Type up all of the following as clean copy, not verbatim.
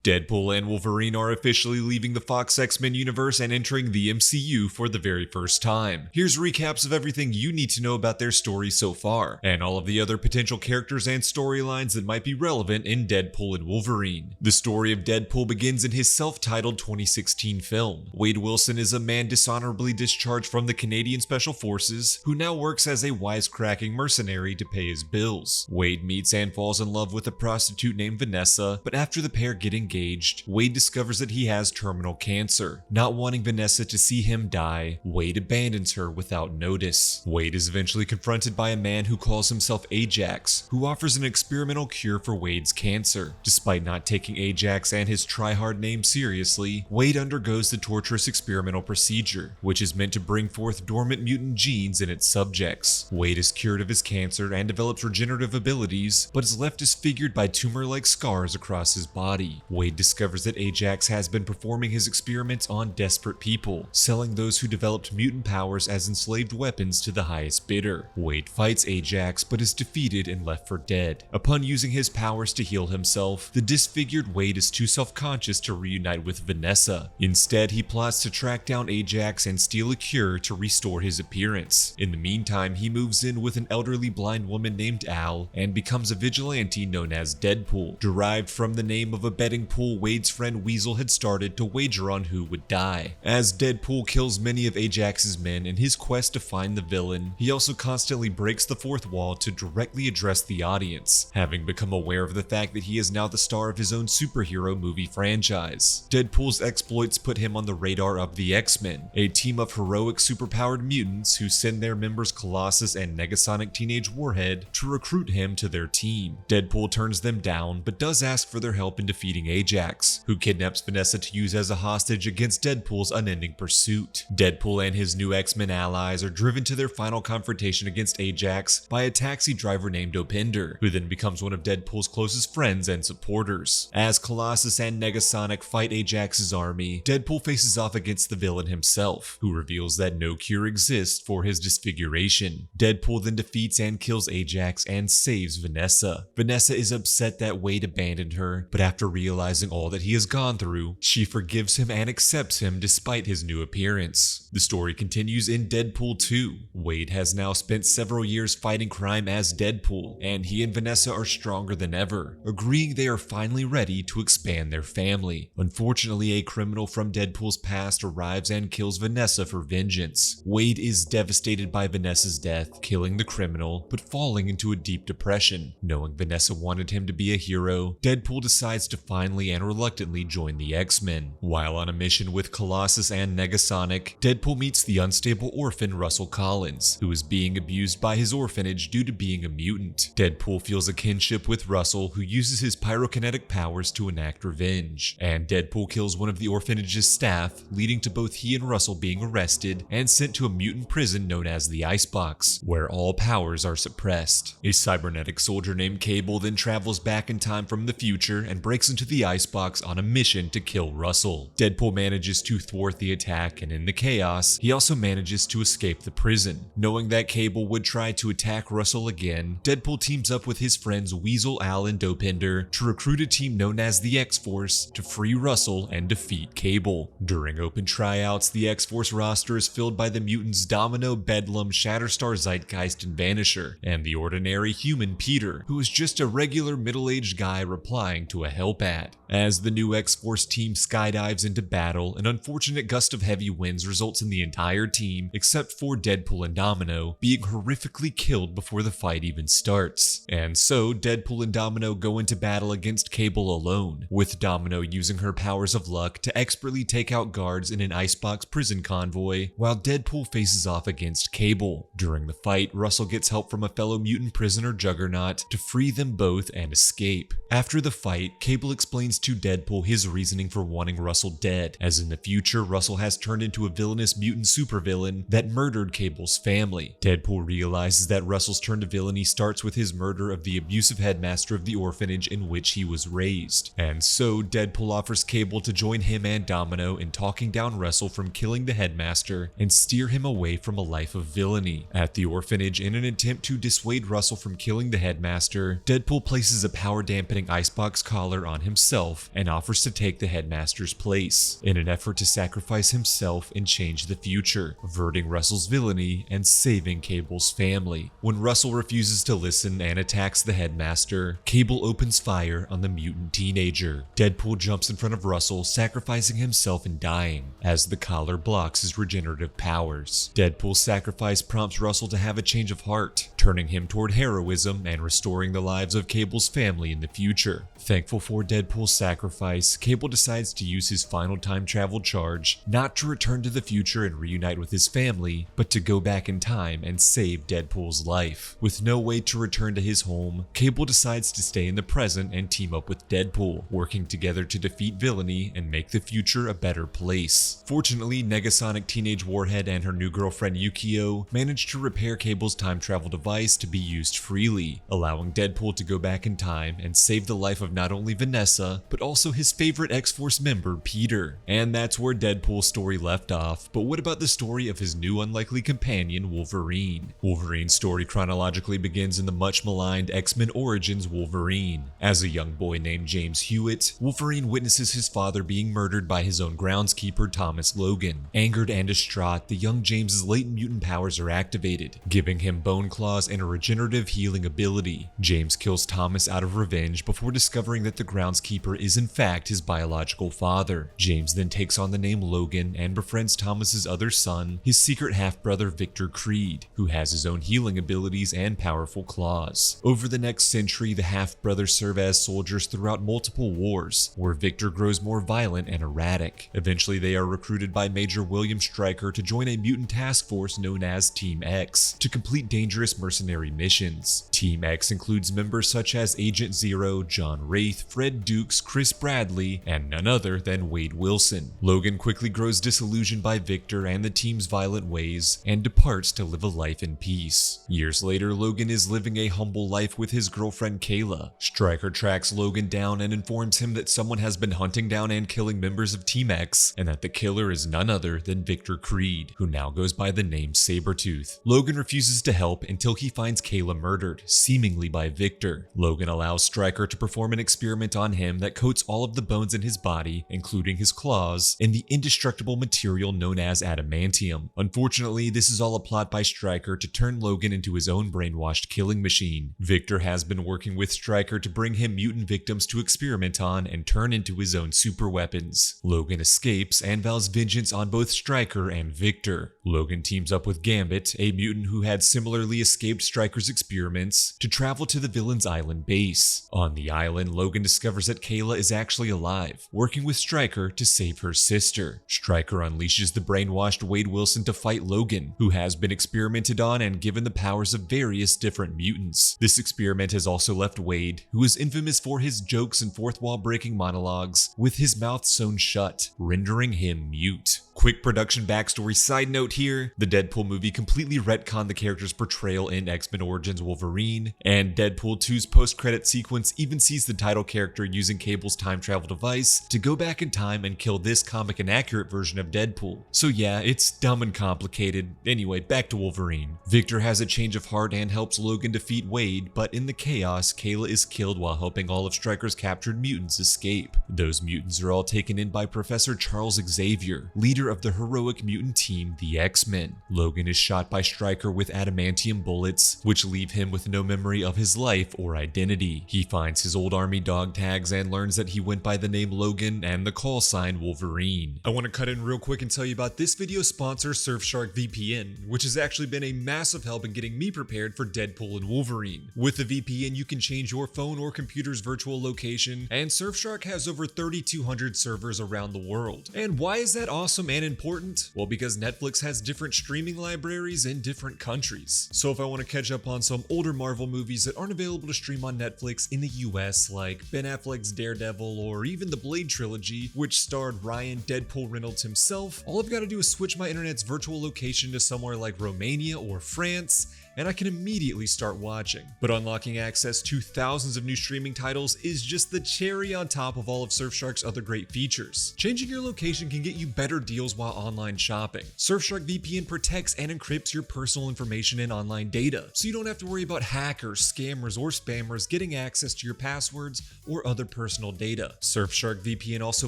Deadpool and Wolverine are officially leaving the Fox X-Men universe and entering the MCU for the very first time. Here's recaps of everything you need to know about their story so far, and all of the other potential characters and storylines that might be relevant in Deadpool and Wolverine. The story of Deadpool begins in his self-titled 2016 film. Wade Wilson is a man dishonorably discharged from the Canadian Special Forces, who now works as a wisecracking mercenary to pay his bills. Wade meets and falls in love with a prostitute named Vanessa, but after the pair get engaged, Wade discovers that he has terminal cancer. Not wanting Vanessa to see him die, Wade abandons her without notice. Wade is eventually confronted by a man who calls himself Ajax, who offers an experimental cure for Wade's cancer. Despite not taking Ajax and his try-hard name seriously, Wade undergoes the torturous experimental procedure, which is meant to bring forth dormant mutant genes in its subjects. Wade is cured of his cancer and develops regenerative abilities, but is left disfigured by tumor-like scars across his body. Wade discovers that Ajax has been performing his experiments on desperate people, selling those who developed mutant powers as enslaved weapons to the highest bidder. Wade fights Ajax but is defeated and left for dead. Upon using his powers to heal himself, the disfigured Wade is too self-conscious to reunite with Vanessa. Instead, he plots to track down Ajax and steal a cure to restore his appearance. In the meantime, he moves in with an elderly blind woman named Al and becomes a vigilante known as Deadpool, derived from the name of a betting pool Wade's friend Weasel had started to wager on who would die. As Deadpool kills many of Ajax's men in his quest to find the villain, he also constantly breaks the fourth wall to directly address the audience, having become aware of the fact that he is now the star of his own superhero movie franchise. Deadpool's exploits put him on the radar of the X-Men, a team of heroic superpowered mutants who send their members Colossus and Negasonic Teenage Warhead to recruit him to their team. Deadpool turns them down, but does ask for their help in defeating Ajax, who kidnaps Vanessa to use as a hostage against Deadpool's unending pursuit. Deadpool and his new X-Men allies are driven to their final confrontation against Ajax by a taxi driver named Dopinder, who then becomes one of Deadpool's closest friends and supporters. As Colossus and Negasonic fight Ajax's army, Deadpool faces off against the villain himself, who reveals that no cure exists for his disfiguration. Deadpool then defeats and kills Ajax and saves Vanessa. Vanessa is upset that Wade abandoned her, but after realizing all that he has gone through, she forgives him and accepts him despite his new appearance. The story continues in Deadpool 2. Wade has now spent several years fighting crime as Deadpool, and he and Vanessa are stronger than ever, agreeing they are finally ready to expand their family. Unfortunately, a criminal from Deadpool's past arrives and kills Vanessa for vengeance. Wade is devastated by Vanessa's death, killing the criminal, but falling into a deep depression. Knowing Vanessa wanted him to be a hero, Deadpool decides to finally and reluctantly join the X-Men. While on a mission with Colossus and Negasonic, Deadpool meets the unstable orphan Russell Collins, who is being abused by his orphanage due to being a mutant. Deadpool feels a kinship with Russell, who uses his pyrokinetic powers to enact revenge, and Deadpool kills one of the orphanage's staff, leading to both he and Russell being arrested and sent to a mutant prison known as the Icebox, where all powers are suppressed. A cybernetic soldier named Cable then travels back in time from the future and breaks into the Icebox on a mission to kill Russell. Deadpool manages to thwart the attack, and in the chaos, he also manages to escape the prison. Knowing that Cable would try to attack Russell again, Deadpool teams up with his friends Weasel, Al, and Dopinder to recruit a team known as the X-Force to free Russell and defeat Cable. During open tryouts, the X-Force roster is filled by the mutants Domino, Bedlam, Shatterstar, Zeitgeist, and Vanisher, and the ordinary human Peter, who is just a regular middle-aged guy replying to a help ad. As the new X-Force team skydives into battle, an unfortunate gust of heavy winds results in the entire team, except for Deadpool and Domino, being horrifically killed before the fight even starts. And so, Deadpool and Domino go into battle against Cable alone, with Domino using her powers of luck to expertly take out guards in an Icebox prison convoy, while Deadpool faces off against Cable. During the fight, Russell gets help from a fellow mutant prisoner Juggernaut to free them both and escape. After the fight, Cable explains to Deadpool his reasoning for wanting Russell dead, as in the future Russell has turned into a villainous mutant supervillain that murdered Cable's family. Deadpool realizes that Russell's turn to villainy starts with his murder of the abusive headmaster of the orphanage in which he was raised, and so Deadpool offers Cable to join him and Domino in talking down Russell from killing the headmaster and steer him away from a life of villainy. At the orphanage, in an attempt to dissuade Russell from killing the headmaster, Deadpool places a power-dampening icebox collar on himself himself and offers to take the headmaster's place in an effort to sacrifice himself and change the future, averting Russell's villainy and saving Cable's family. When Russell refuses to listen and attacks the headmaster, Cable opens fire on the mutant teenager. Deadpool jumps in front of Russell, sacrificing himself and dying, as the collar blocks his regenerative powers. Deadpool's sacrifice prompts Russell to have a change of heart, turning him toward heroism and restoring the lives of Cable's family in the future. Thankful for Deadpool's sacrifice, Cable decides to use his final time travel charge not to return to the future and reunite with his family, but to go back in time and save Deadpool's life. With no way to return to his home, Cable decides to stay in the present and team up with Deadpool, working together to defeat villainy and make the future a better place. Fortunately, Negasonic Teenage Warhead and her new girlfriend Yukio manage to repair Cable's time travel device to be used freely, allowing Deadpool to go back in time and save the life of not only Vanessa, but also his favorite X-Force member, Peter. And that's where Deadpool's story left off, but what about the story of his new unlikely companion, Wolverine? Wolverine's story chronologically begins in the much maligned X-Men Origins Wolverine. As a young boy named James Hewitt, Wolverine witnesses his father being murdered by his own groundskeeper, Thomas Logan. Angered and distraught, the young James's latent mutant powers are activated, giving him bone claws and a regenerative healing ability. James kills Thomas out of revenge before discovering that the groundskeeper is in fact his biological father. James then takes on the name Logan and befriends Thomas's other son, his secret half-brother Victor Creed, who has his own healing abilities and powerful claws. Over the next century, the half-brothers serve as soldiers throughout multiple wars, where Victor grows more violent and erratic. Eventually, they are recruited by Major William Stryker to join a mutant task force known as Team X to complete dangerous mercenary missions. Team X includes members such as Agent Zero, John Wraith, Fred Dukes, Chris Bradley, and none other than Wade Wilson. Logan quickly grows disillusioned by Victor and the team's violent ways and departs to live a life in peace. Years later, Logan is living a humble life with his girlfriend Kayla. Stryker tracks Logan down and informs him that someone has been hunting down and killing members of Team X, and that the killer is none other than Victor Creed, who now goes by the name Sabretooth. Logan refuses to help until he finds Kayla murdered, seemingly by Victor. Logan allows Stryker to perform an experiment on him that coats all of the bones in his body, including his claws, in the indestructible material known as adamantium. Unfortunately, this is all a plot by Stryker to turn Logan into his own brainwashed killing machine. Victor has been working with Stryker to bring him mutant victims to experiment on and turn into his own super weapons. Logan escapes and vows vengeance on both Stryker and Victor. Logan teams up with Gambit, a mutant who had similarly escaped Stryker's experiments, to travel to the villain's island base. On the island, Logan discovers that Kayla is actually alive, working with Stryker to save her sister. Stryker unleashes the brainwashed Wade Wilson to fight Logan, who has been experimented on and given the powers of various different mutants. This experiment has also left Wade, who is infamous for his jokes and fourth wall breaking monologues, with his mouth sewn shut, rendering him mute. Quick production backstory side note here, the Deadpool movie completely retconned the character's portrayal in X-Men Origins Wolverine, and Deadpool 2's post-credit sequence even sees the title character using Cable's time travel device to go back in time and kill this comic and accurate version of Deadpool. So yeah, it's dumb and complicated. Anyway, back to Wolverine. Victor has a change of heart and helps Logan defeat Wade, but in the chaos, Kayla is killed while helping all of Stryker's captured mutants escape. Those mutants are all taken in by Professor Charles Xavier, leader of the heroic mutant team, the X-Men. Logan is shot by Stryker with adamantium bullets, which leave him with no memory of his life or identity. He finds his old army dog tags and learns that he went by the name Logan and the call sign Wolverine. I want to cut in real quick and tell you about this video's sponsor, Surfshark VPN, which has actually been a massive help in getting me prepared for Deadpool and Wolverine. With the VPN, you can change your phone or computer's virtual location, and Surfshark has over 3,200 servers around the world. And why is that awesome and important? Well, because Netflix has different streaming libraries in different countries. So if I want to catch up on some older Marvel movies that aren't available to stream on Netflix in the US, like Ben Affleck's Daredevil or even the Blade trilogy, which starred Ryan Deadpool Reynolds himself, all I've got to do is switch my internet's virtual location to somewhere like Romania or France, and I can immediately start watching. But unlocking access to thousands of new streaming titles is just the cherry on top of all of Surfshark's other great features. Changing your location can get you better deals while online shopping. Surfshark VPN protects and encrypts your personal information and online data, so you don't have to worry about hackers, scammers, or spammers getting access to your passwords or other personal data. Surfshark VPN also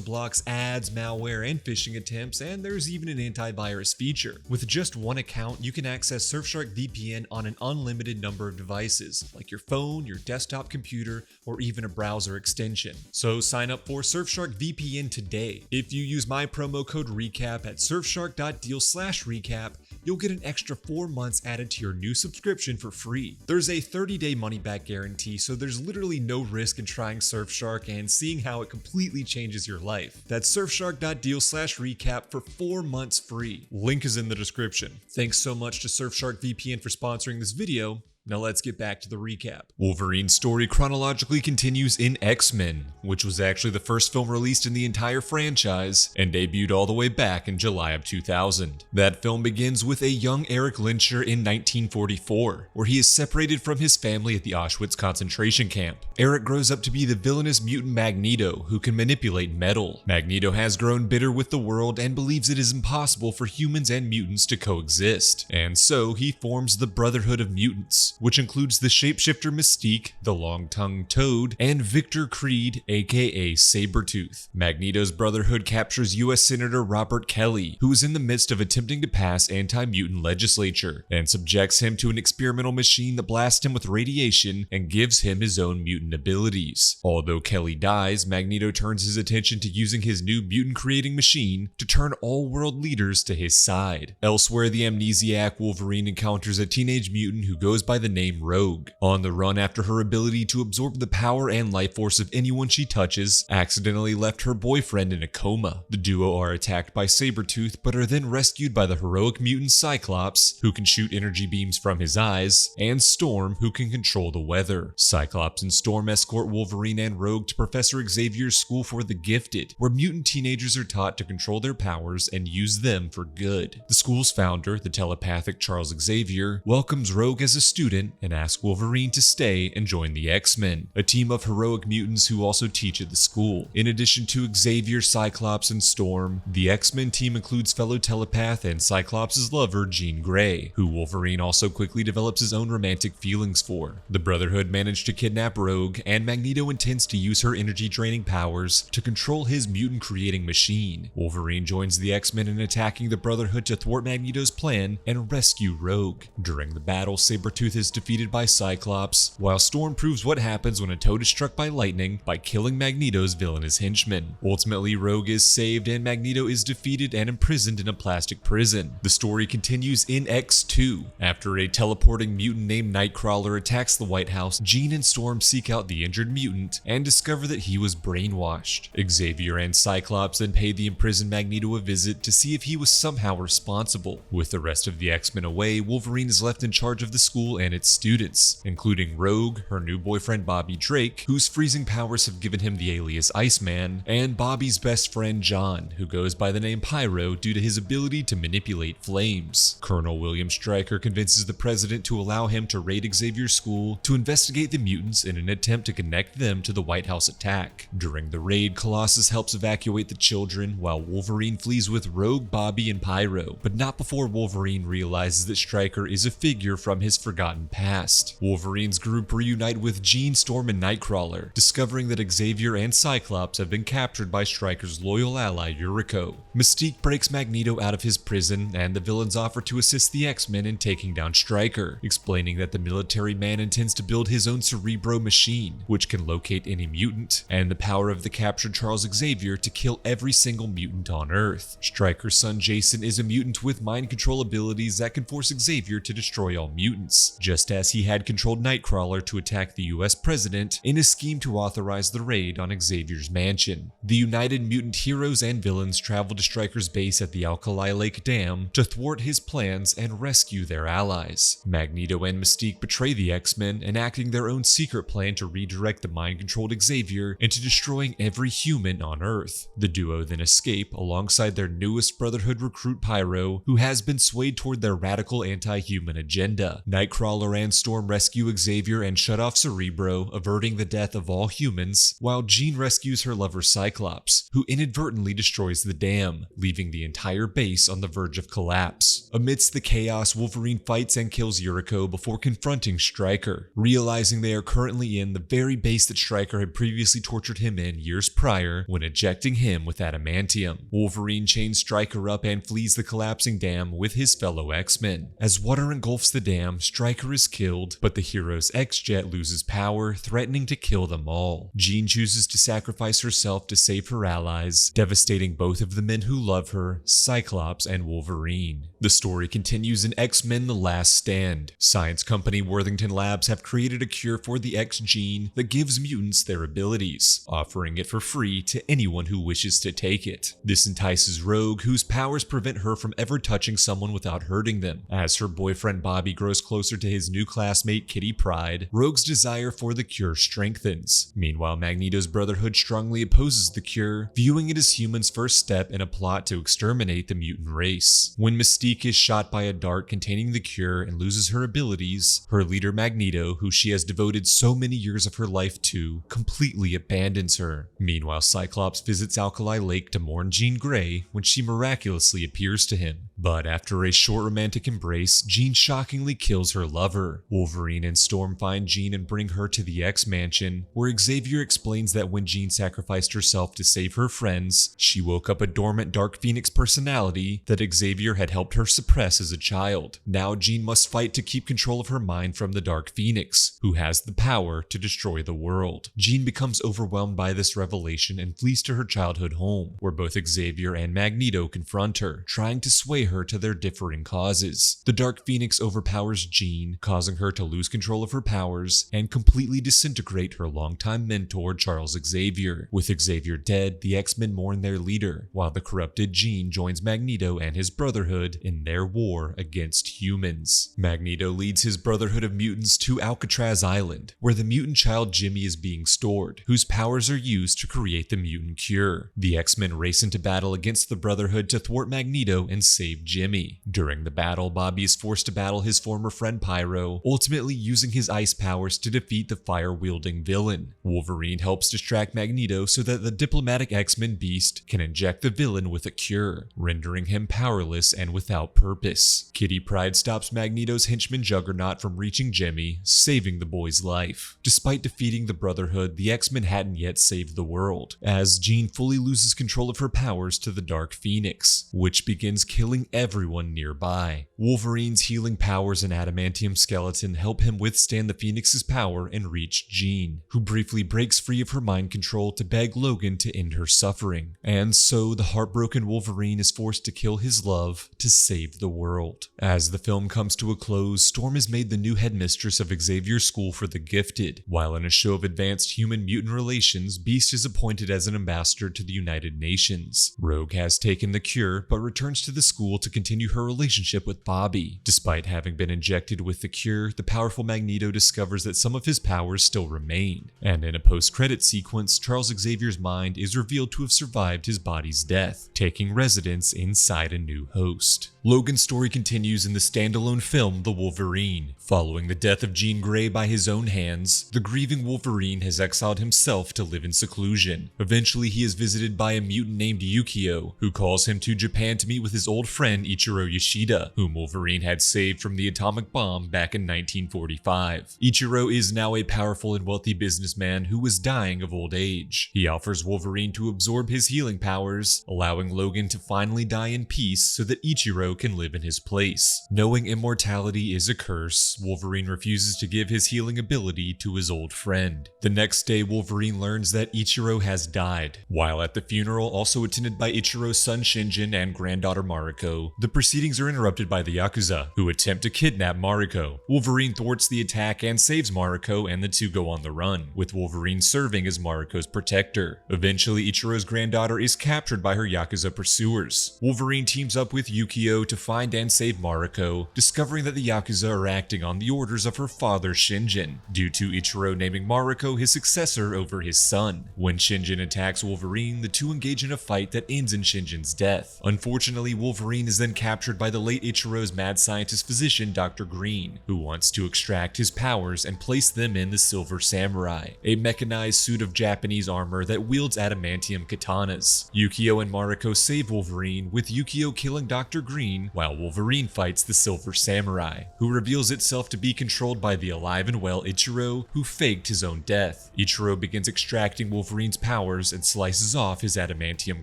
blocks ads, malware, and phishing attempts, and there's even an antivirus feature. With just one account, you can access Surfshark VPN on an unlimited number of devices, like your phone, your desktop computer, or even a browser extension. So sign up for Surfshark VPN today. If you use my promo code RECAP at surfshark.deal/recap, you'll get an extra 4 months added to your new subscription for free. There's a 30-day money-back guarantee, so there's literally no risk in trying Surfshark and seeing how it completely changes your life. That's surfshark.deal/recap for 4 months free. Link is in the description. Thanks so much to Surfshark VPN for sponsoring this video. Now let's get back to the recap. Wolverine's story chronologically continues in X-Men, which was actually the first film released in the entire franchise and debuted all the way back in July of 2000. That film begins with a young Eric Lyncher in 1944, where he is separated from his family at the Auschwitz concentration camp. Eric grows up to be the villainous mutant Magneto, who can manipulate metal. Magneto has grown bitter with the world and believes it is impossible for humans and mutants to coexist, and so he forms the Brotherhood of Mutants, which includes the shapeshifter Mystique, the long-tongued Toad, and Victor Creed, aka Sabretooth. Magneto's Brotherhood captures US Senator Robert Kelly, who is in the midst of attempting to pass anti-mutant legislature, and subjects him to an experimental machine that blasts him with radiation and gives him his own mutant abilities. Although Kelly dies, Magneto turns his attention to using his new mutant-creating machine to turn all world leaders to his side. Elsewhere, the amnesiac Wolverine encounters a teenage mutant who goes by the name Rogue. On the run after her ability to absorb the power and life force of anyone she touches accidentally left her boyfriend in a coma. The duo are attacked by Sabretooth but are then rescued by the heroic mutant Cyclops, who can shoot energy beams from his eyes, and Storm, who can control the weather. Cyclops and Storm escort Wolverine and Rogue to Professor Xavier's School for the Gifted, where mutant teenagers are taught to control their powers and use them for good. The school's founder, the telepathic Charles Xavier, welcomes Rogue as a student and asks Wolverine to stay and join the X-Men, a team of heroic mutants who also teach at the school. In addition to Xavier, Cyclops, and Storm, the X-Men team includes fellow telepath and Cyclops' lover, Jean Grey, who Wolverine also quickly develops his own romantic feelings for. The Brotherhood managed to kidnap Rogue, and Magneto intends to use her energy-draining powers to control his mutant-creating machine. Wolverine joins the X-Men in attacking the Brotherhood to thwart Magneto's plan and rescue Rogue. During the battle, Sabretooth is defeated by Cyclops, while Storm proves what happens when a Toad is struck by lightning by killing Magneto's villainous henchman. Ultimately, Rogue is saved and Magneto is defeated and imprisoned in a plastic prison. The story continues in X2. After a teleporting mutant named Nightcrawler attacks the White House, Jean and Storm seek out the injured mutant and discover that he was brainwashed. Xavier and Cyclops then pay the imprisoned Magneto a visit to see if he was somehow responsible. With the rest of the X-Men away, Wolverine is left in charge of the school and its students, including Rogue, her new boyfriend Bobby Drake, whose freezing powers have given him the alias Iceman, and Bobby's best friend John, who goes by the name Pyro due to his ability to manipulate flames. Colonel William Stryker convinces the president to allow him to raid Xavier's school to investigate the mutants in an attempt to connect them to the White House attack. During the raid, Colossus helps evacuate the children, while Wolverine flees with Rogue, Bobby, and Pyro, but not before Wolverine realizes that Stryker is a figure from his forgotten past. Wolverine's group reunite with Jean, Storm, and Nightcrawler, discovering that Xavier and Cyclops have been captured by Stryker's loyal ally Yuriko. Mystique breaks Magneto out of his prison, and the villains offer to assist the X-Men in taking down Stryker, explaining that the military man intends to build his own Cerebro machine, which can locate any mutant, and the power of the captured Charles Xavier to kill every single mutant on Earth. Stryker's son Jason is a mutant with mind control abilities that can force Xavier to destroy all mutants. just as he had controlled Nightcrawler to attack the US president in a scheme to authorize the raid on Xavier's mansion. The united mutant heroes and villains travel to Stryker's base at the Alkali Lake Dam to thwart his plans and rescue their allies. Magneto and Mystique betray the X-Men, enacting their own secret plan to redirect the mind-controlled Xavier into destroying every human on Earth. The duo then escape alongside their newest Brotherhood recruit Pyro, who has been swayed toward their radical anti-human agenda. Nightcrawler and Storm rescue Xavier and shut off Cerebro, averting the death of all humans, while Jean rescues her lover Cyclops, who inadvertently destroys the dam, leaving the entire base on the verge of collapse. Amidst the chaos, Wolverine fights and kills Yuriko before confronting Stryker, realizing they are currently in the very base that Stryker had previously tortured him in years prior when ejecting him with adamantium. Wolverine chains Stryker up and flees the collapsing dam with his fellow X-Men. As water engulfs the dam, Stryker is killed, but the hero's X-Jet loses power, threatening to kill them all. Jean chooses to sacrifice herself to save her allies, devastating both of the men who love her, Cyclops and Wolverine. The story continues in X-Men: The Last Stand. Science company Worthington Labs have created a cure for the X gene that gives mutants their abilities, offering it for free to anyone who wishes to take it. This entices Rogue, whose powers prevent her from ever touching someone without hurting them. As her boyfriend Bobby grows closer to his new classmate Kitty Pryde, Rogue's desire for the cure strengthens. Meanwhile, Magneto's Brotherhood strongly opposes the cure, viewing it as humans' first step in a plot to exterminate the mutant race. When Mystique is shot by a dart containing the cure and loses her abilities, her leader Magneto, who she has devoted so many years of her life to, completely abandons her. Meanwhile, Cyclops visits Alkali Lake to mourn Jean Grey when she miraculously appears to him. But after a short romantic embrace, Jean shockingly kills her lover. Wolverine and Storm find Jean and bring her to the X-Mansion, where Xavier explains that when Jean sacrificed herself to save her friends, she woke up a dormant Dark Phoenix personality that Xavier had helped her suppress as a child. Now Jean must fight to keep control of her mind from the Dark Phoenix, who has the power to destroy the world. Jean becomes overwhelmed by this revelation and flees to her childhood home, where both Xavier and Magneto confront her, trying to sway her to their differing causes. The Dark Phoenix overpowers Jean, causing her to lose control of her powers and completely disintegrate her longtime mentor Charles Xavier. With Xavier dead, the X-Men mourn their leader, while the corrupted Jean joins Magneto and his Brotherhood in their war against humans. Magneto leads his Brotherhood of Mutants to Alcatraz Island, where the mutant child Jimmy is being stored, whose powers are used to create the mutant cure. The X-Men race into battle against the Brotherhood to thwart Magneto and save Jimmy. During the battle, Bobby is forced to battle his former friend Pyro, ultimately using his ice powers to defeat the fire-wielding villain. Wolverine helps distract Magneto so that the diplomatic X-Men Beast can inject the villain with a cure, rendering him powerless and without purpose. Kitty Pryde stops Magneto's henchman Juggernaut from reaching Jimmy, saving the boy's life. Despite defeating the Brotherhood, the X-Men hadn't yet saved the world, as Jean fully loses control of her powers to the Dark Phoenix, which begins killing everyone nearby. Wolverine's healing powers and adamantium skeleton help him withstand the Phoenix's power and reach Jean, who briefly breaks free of her mind control to beg Logan to end her suffering. And so the heartbroken Wolverine is forced to kill his love to save the world. As the film comes to a close, Storm is made the new headmistress of Xavier's School for the Gifted, while in a show of advanced human-mutant relations, Beast is appointed as an ambassador to the United Nations. Rogue has taken the cure, but returns to the school to continue her relationship with Bobby. Despite having been injected with the cure, the powerful Magneto discovers that some of his powers still remain, and in a post-credit sequence, Charles Xavier's mind is revealed to have survived his body's death, taking residence inside a new host. Logan's story continues in the standalone film The Wolverine. Following the death of Jean Grey by his own hands, the grieving Wolverine has exiled himself to live in seclusion. Eventually, he is visited by a mutant named Yukio, who calls him to Japan to meet with his old friend Ichiro Yoshida, whom Wolverine had saved from the atomic bomb back in 1945. Ichiro is now a powerful and wealthy businessman who was dying of old age. He offers Wolverine to absorb his healing powers, allowing Logan to finally die in peace so that Ichiro can live in his place. Knowing immortality is a curse, Wolverine refuses to give his healing ability to his old friend. The next day, Wolverine learns that Ichiro has died. While at the funeral, also attended by Ichiro's son Shinjin and granddaughter Mariko, Mariko, the proceedings are interrupted by the Yakuza, who attempt to kidnap Mariko. Wolverine thwarts the attack and saves Mariko, and the two go on the run, with Wolverine serving as Mariko's protector. Eventually, Ichiro's granddaughter is captured by her Yakuza pursuers. Wolverine teams up with Yukio to find and save Mariko, discovering that the Yakuza are acting on the orders of her father Shinjin, due to Ichiro naming Mariko his successor over his son. When Shinjin attacks Wolverine, the two engage in a fight that ends in Shinjin's death. Unfortunately, Wolverine is then captured by the late Ichiro's mad scientist physician Dr. Green, who wants to extract his powers and place them in the Silver Samurai, a mechanized suit of Japanese armor that wields adamantium katanas. Yukio and Mariko save Wolverine, with Yukio killing Dr. Green while Wolverine fights the Silver Samurai, who reveals itself to be controlled by the alive and well Ichiro, who faked his own death. Ichiro begins extracting Wolverine's powers and slices off his adamantium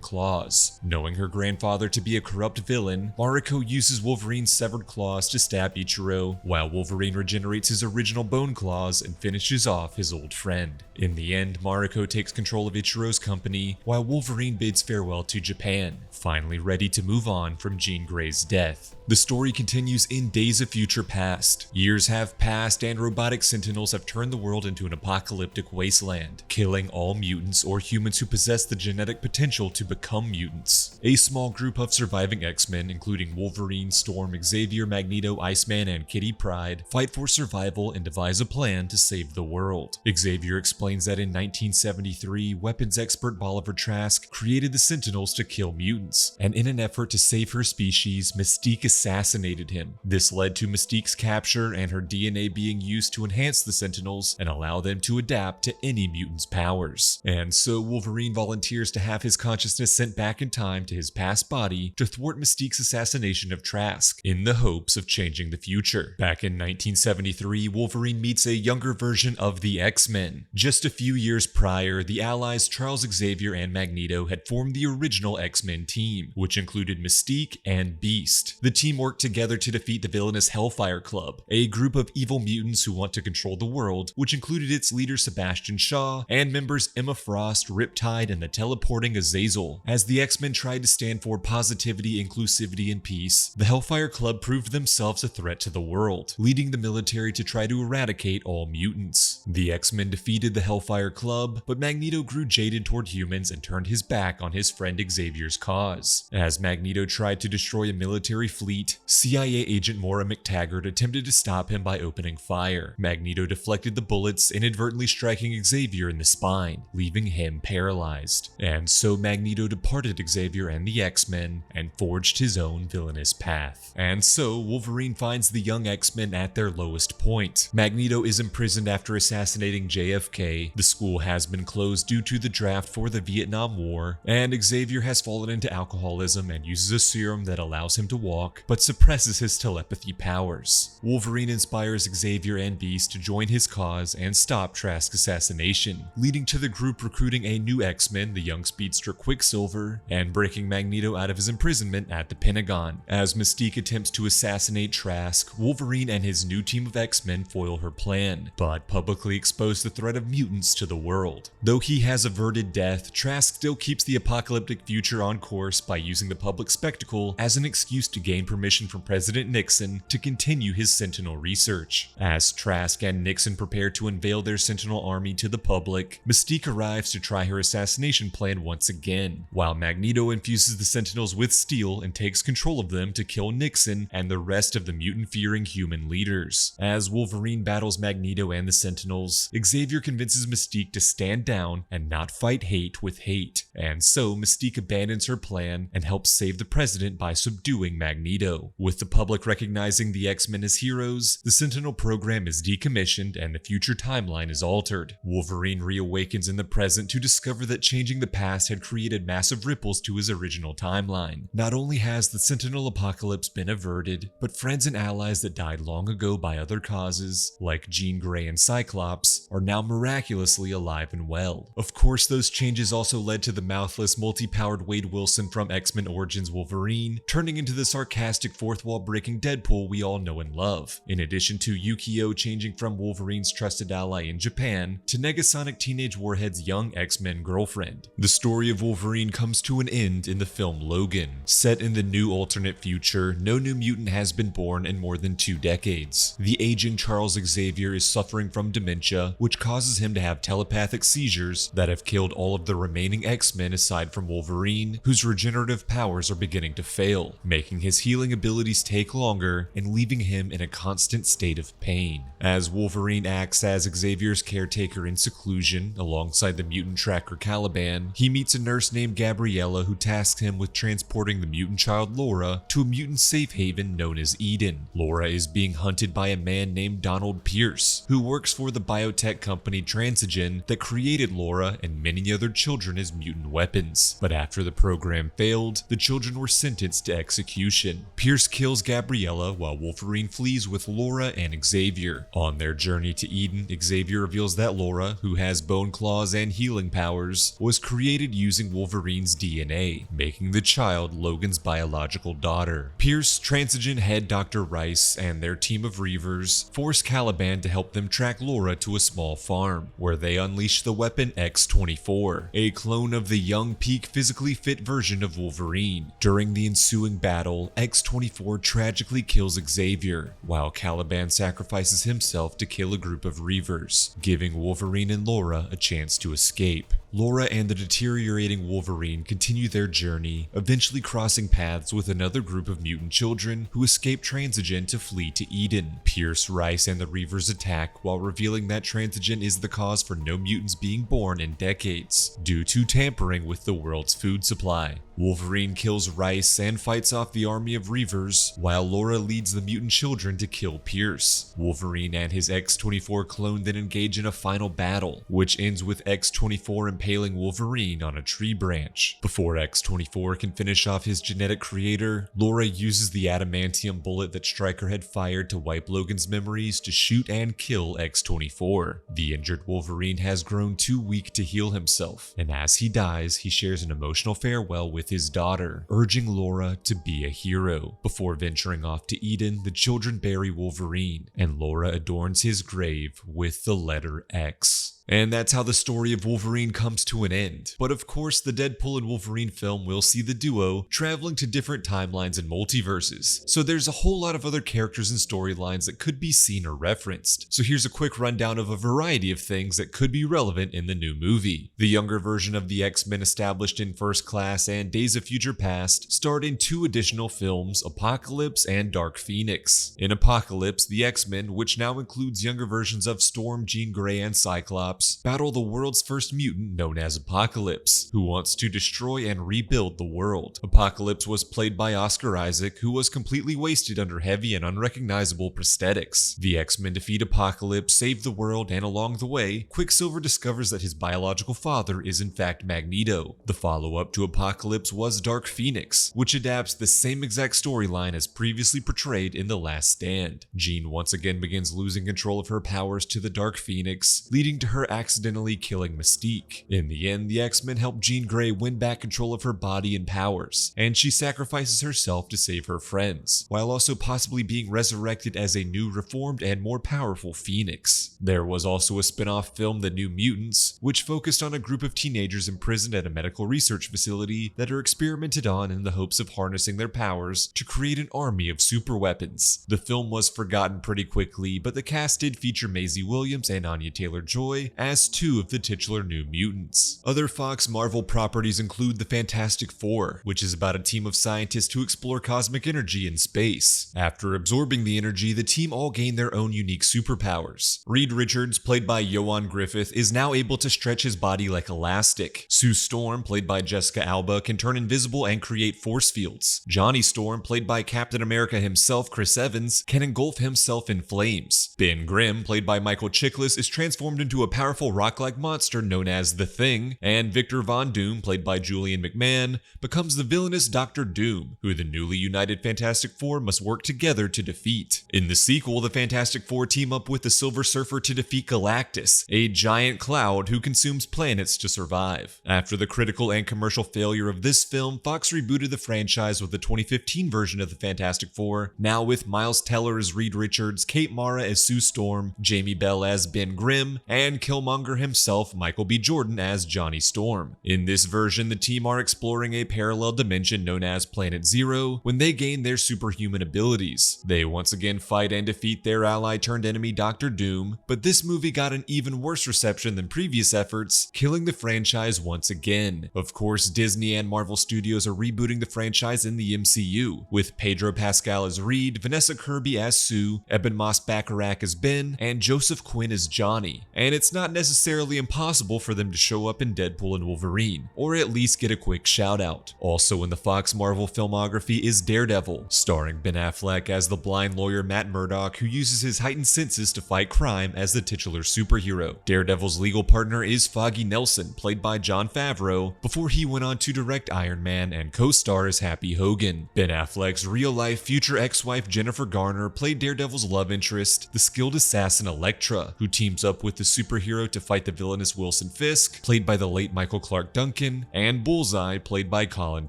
claws. Knowing her grandfather to be a corrupt villain, Mariko uses Wolverine's severed claws to stab Ichiro, while Wolverine regenerates his original bone claws and finishes off his old friend. In the end, Mariko takes control of Ichiro's company, while Wolverine bids farewell to Japan, finally ready to move on from Jean Grey's death. The story continues in Days of Future Past. Years have passed and robotic sentinels have turned the world into an apocalyptic wasteland, killing all mutants or humans who possess the genetic potential to become mutants. A small group of surviving X-Men, including Wolverine, Storm, Xavier, Magneto, Iceman, and Kitty Pryde, fight for survival and devise a plan to save the world. Xavier explains that in 1973, weapons expert Bolivar Trask created the Sentinels to kill mutants, and in an effort to save her species, Mystique assassinated him. This led to Mystique's capture and her DNA being used to enhance the Sentinels and allow them to adapt to any mutant's powers. And so Wolverine volunteers to have his consciousness sent back in time to his past body to thwart Mystique's assassination of Trask, in the hopes of changing the future. Back in 1973, Wolverine meets a younger version of the X-Men. Just a few years prior, the allies Charles Xavier and Magneto had formed the original X-Men team, which included Mystique and Beast. The team worked together to defeat the villainous Hellfire Club, a group of evil mutants who want to control the world, which included its leader Sebastian Shaw and members Emma Frost, Riptide, and the teleporting Azazel. As the X-Men tried to stand for positivity, inclusivity, and peace, the Hellfire Club proved themselves a threat to the world, leading the military to try to eradicate all mutants. The X-Men defeated the Hellfire Club, but Magneto grew jaded toward humans and turned his back on his friend Xavier's cause. As Magneto tried to destroy a military fleet, CIA agent Maura McTaggart attempted to stop him by opening fire. Magneto deflected the bullets, inadvertently striking Xavier in the spine, leaving him paralyzed. And so Magneto departed Xavier and the X-Men and forged his own villainous path. And so Wolverine finds the young X-Men at their lowest point. Magneto is imprisoned after assassinating JFK, the school has been closed due to the draft for the Vietnam War, and Xavier has fallen into alcoholism and uses a serum that allows him to walk, but suppresses his telepathy powers. Wolverine inspires Xavier and Beast to join his cause and stop Trask's assassination, leading to the group recruiting a new X-Men, the young speedster Quicksilver, and breaking Magneto out of his imprisonment at the Pentagon. As Mystique attempts to assassinate Trask, Wolverine and his new team of X-Men foil her plan, but publicly expose the threat of mutants to the world. Though he has averted death, Trask still keeps the apocalyptic future on course by using the public spectacle as an excuse to gain permission from President Nixon to continue his Sentinel research. As Trask and Nixon prepare to unveil their Sentinel army to the public, Mystique arrives to try her assassination plan once again, while Magneto infuses the Sentinels with steel and takes control of them to kill Nixon and the rest of the mutant-fearing human leaders. As Wolverine battles Magneto and the Sentinels, Xavier convinces Mystique to stand down and not fight hate with hate, and so Mystique abandons her plan and helps save the president by subduing Magneto. With the public recognizing the X-Men as heroes, the Sentinel program is decommissioned and the future timeline is altered. Wolverine reawakens in the present to discover that changing the past had created massive ripples to his original timeline. Not only has the Sentinel apocalypse been averted, but friends and allies that died long ago by other causes, like Jean Grey and Cyclops, are now miraculously alive and well. Of course, those changes also led to the mouthless, multi-powered Wade Wilson from X-Men Origins Wolverine turning into the sarcastic fantastic fourth wall breaking Deadpool we all know and love, in addition to Yukio changing from Wolverine's trusted ally in Japan to Negasonic Teenage Warhead's young X-Men girlfriend. The story of Wolverine comes to an end in the film Logan. Set in the new alternate future, no new mutant has been born in more than 2 decades. The aging Charles Xavier is suffering from dementia, which causes him to have telepathic seizures that have killed all of the remaining X-Men aside from Wolverine, whose regenerative powers are beginning to fail, making his healing abilities take longer and leaving him in a constant state of pain. As Wolverine acts as Xavier's caretaker in seclusion alongside the mutant tracker Caliban, he meets a nurse named Gabriella who tasks him with transporting the mutant child Laura to a mutant safe haven known as Eden. Laura is being hunted by a man named Donald Pierce, who works for the biotech company Transigen that created Laura and many other children as mutant weapons. But after the program failed, the children were sentenced to execution. Pierce kills Gabriella while Wolverine flees with Laura and Xavier. On their journey to Eden, Xavier reveals that Laura, who has bone claws and healing powers, was created using Wolverine's DNA, making the child Logan's biological daughter. Pierce, Transigen head Dr. Rice, and their team of Reavers force Caliban to help them track Laura to a small farm, where they unleash the weapon X-24, a clone of the young, peak, physically fit version of Wolverine. During the ensuing battle, X-24 tragically kills Xavier, while Caliban sacrifices himself to kill a group of Reavers, giving Wolverine and Laura a chance to escape. Laura and the deteriorating Wolverine continue their journey, eventually crossing paths with another group of mutant children who escape Transigen to flee to Eden. Pierce, Rice, and the Reavers attack while revealing that Transigen is the cause for no mutants being born in decades, due to tampering with the world's food supply. Wolverine kills Rice and fights off the army of Reavers, while Laura leads the mutant children to kill Pierce. Wolverine and his X-24 clone then engage in a final battle, which ends with X-24 impaling Wolverine on a tree branch. Before X-24 can finish off his genetic creator, Laura uses the adamantium bullet that Stryker had fired to wipe Logan's memories to shoot and kill X-24. The injured Wolverine has grown too weak to heal himself, and as he dies, he shares an emotional farewell with his daughter, urging Laura to be a hero. Before venturing off to Eden, the children bury Wolverine, and Laura adorns his grave with the letter X. And that's how the story of Wolverine comes to an end. But of course, the Deadpool and Wolverine film will see the duo traveling to different timelines and multiverses, so there's a whole lot of other characters and storylines that could be seen or referenced. So here's a quick rundown of a variety of things that could be relevant in the new movie. The younger version of the X-Men established in First Class and Days of Future Past starred in 2 additional films, Apocalypse and Dark Phoenix. In Apocalypse, the X-Men, which now includes younger versions of Storm, Jean Grey, and Cyclops, battle the world's first mutant known as Apocalypse, who wants to destroy and rebuild the world. Apocalypse was played by Oscar Isaac, who was completely wasted under heavy and unrecognizable prosthetics. The X-Men defeat Apocalypse, save the world, and along the way, Quicksilver discovers that his biological father is in fact Magneto. The follow-up to Apocalypse was Dark Phoenix, which adapts the same exact storyline as previously portrayed in The Last Stand. Jean once again begins losing control of her powers to the Dark Phoenix, leading to her accidentally killing Mystique. In the end, the X-Men help Jean Grey win back control of her body and powers, and she sacrifices herself to save her friends, while also possibly being resurrected as a new, reformed, and more powerful Phoenix. There was also a spin-off film, The New Mutants, which focused on a group of teenagers imprisoned at a medical research facility that are experimented on in the hopes of harnessing their powers to create an army of super weapons. The film was forgotten pretty quickly, but the cast did feature Maisie Williams and Anya Taylor-Joy as 2 of the titular New Mutants. Other Fox Marvel properties include the Fantastic Four, which is about a team of scientists who explore cosmic energy in space. After absorbing the energy, the team all gain their own unique superpowers. Reed Richards, played by Ioan Griffith, is now able to stretch his body like elastic. Sue Storm, played by Jessica Alba, can turn invisible and create force fields. Johnny Storm, played by Captain America himself, Chris Evans, can engulf himself in flames. Ben Grimm, played by Michael Chiklis, is transformed into a powerful rock-like monster known as The Thing, and Victor Von Doom, played by Julian McMahon, becomes the villainous Dr. Doom, who the newly united Fantastic Four must work together to defeat. In the sequel, the Fantastic Four team up with the Silver Surfer to defeat Galactus, a giant cloud who consumes planets to survive. After the critical and commercial failure of this film, Fox rebooted the franchise with the 2015 version of the Fantastic Four, now with Miles Teller as Reed Richards, Kate Mara as Sue Storm, Jamie Bell as Ben Grimm, and Killmonger himself, Michael B. Jordan, as Johnny Storm. In this version, the team are exploring a parallel dimension known as Planet Zero when they gain their superhuman abilities. They once again fight and defeat their ally turned enemy Dr. Doom, but this movie got an even worse reception than previous efforts, killing the franchise once again. Of course, Disney and Marvel Studios are rebooting the franchise in the MCU, with Pedro Pascal as Reed, Vanessa Kirby as Sue, Eben Moss-Bachrach as Ben, and Joseph Quinn as Johnny. And it's not necessarily impossible for them to show up in Deadpool and Wolverine, or at least get a quick shout out. Also in the Fox Marvel filmography is Daredevil, starring Ben Affleck as the blind lawyer Matt Murdock, who uses his heightened senses to fight crime as the titular superhero. Daredevil's legal partner is Foggy Nelson, played by Jon Favreau, before he went on to direct Iron Man and co-star as Happy Hogan. Ben Affleck's real-life future ex-wife Jennifer Garner played Daredevil's love interest, the skilled assassin Elektra, who teams up with the superhero to fight the villainous Wilson Fisk, played by the late Michael Clark Duncan, and Bullseye, played by Colin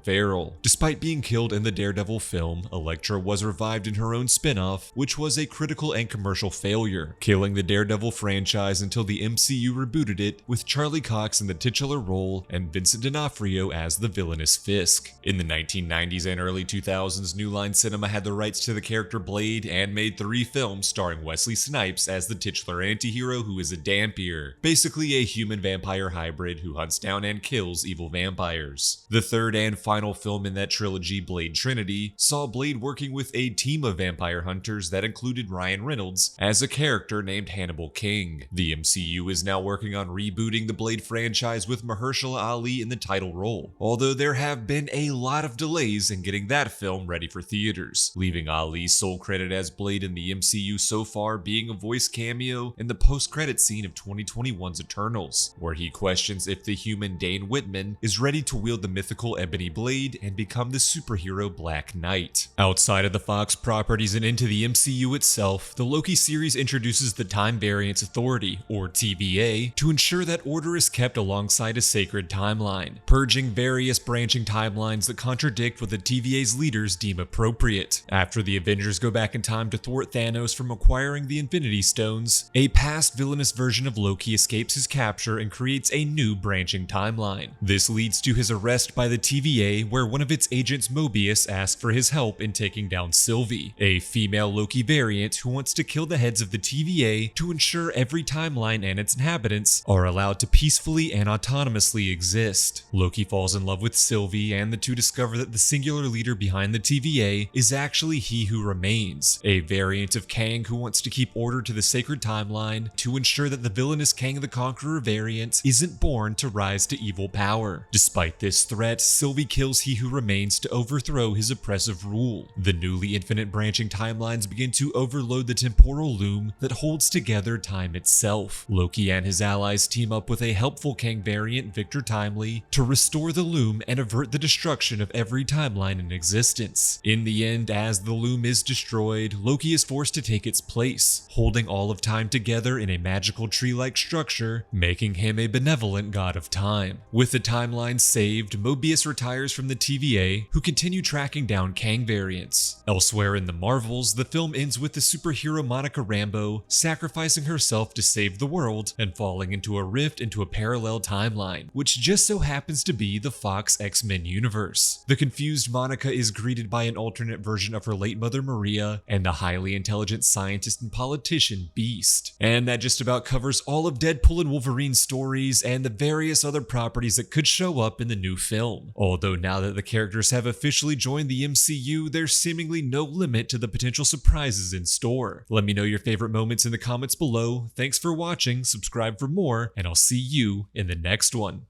Farrell. Despite being killed in the Daredevil film, Elektra was revived in her own spin-off, which was a critical and commercial failure, killing the Daredevil franchise until the MCU rebooted it, with Charlie Cox in the titular role and Vincent D'Onofrio as the villainous Fisk. In the 1990s and early 2000s, New Line Cinema had the rights to the character Blade and made 3 films starring Wesley Snipes as the titular antihero who is a Dampier, basically a human-vampire hybrid who hunts down and kills evil vampires. The third and final film in that trilogy, Blade Trinity, saw Blade working with a team of vampire hunters that included Ryan Reynolds as a character named Hannibal King. The MCU is now working on rebooting the Blade franchise with Mahershala Ali in the title role, although there have been a lot of delays in getting that film ready for theaters, leaving Ali's sole credit as Blade in the MCU so far being a voice cameo in the post-credit scene of 2021's Eternals, where he questions if the human Dane Whitman is ready to wield the mythical ebony blade and become the superhero Black Knight. Outside of the Fox properties and into the MCU itself, the Loki series introduces the Time Variance Authority, or TVA, to ensure that order is kept alongside a sacred timeline, purging various branching timelines that contradict what the TVA's leaders deem appropriate. After the Avengers go back in time to thwart Thanos from acquiring the Infinity Stones, a past villainous version of Loki escapes his capture and creates a new branching timeline. This leads to his arrest by the TVA, where one of its agents, Mobius, asks for his help in taking down Sylvie, a female Loki variant who wants to kill the heads of the TVA to ensure every timeline and its inhabitants are allowed to peacefully and autonomously exist. Loki falls in love with Sylvie, and the two discover that the singular leader behind the TVA is actually He Who Remains, a variant of Kang who wants to keep order to the sacred timeline to ensure that the villainous Kang the Conqueror variant isn't born to rise to evil power. Despite this threat, Sylvie kills He Who Remains to overthrow his oppressive rule. The newly infinite branching timelines begin to overload the temporal loom that holds together time itself. Loki and his allies team up with a helpful Kang variant, Victor Timely, to restore the loom and avert the destruction of every timeline in existence. In the end, as the loom is destroyed, Loki is forced to take its place, holding all of time together in a magical tree-like structure, making him a benevolent god of time. With the timeline saved, Mobius retires from the TVA, who continue tracking down Kang variants. Elsewhere in the Marvels, the film ends with the superhero Monica Rambeau sacrificing herself to save the world and falling into a rift into a parallel timeline, which just so happens to be the Fox X-Men universe. The confused Monica is greeted by an alternate version of her late mother Maria and the highly intelligent scientist and politician Beast. And that just about covers all of Deadpool and Wolverine's stories and the various other properties that could show up in the new film. Although now that the characters have officially joined the MCU, there's seemingly no limit to the potential surprises in store. Let me know your favorite moments in the comments below. Thanks for watching, subscribe for more, and I'll see you in the next one.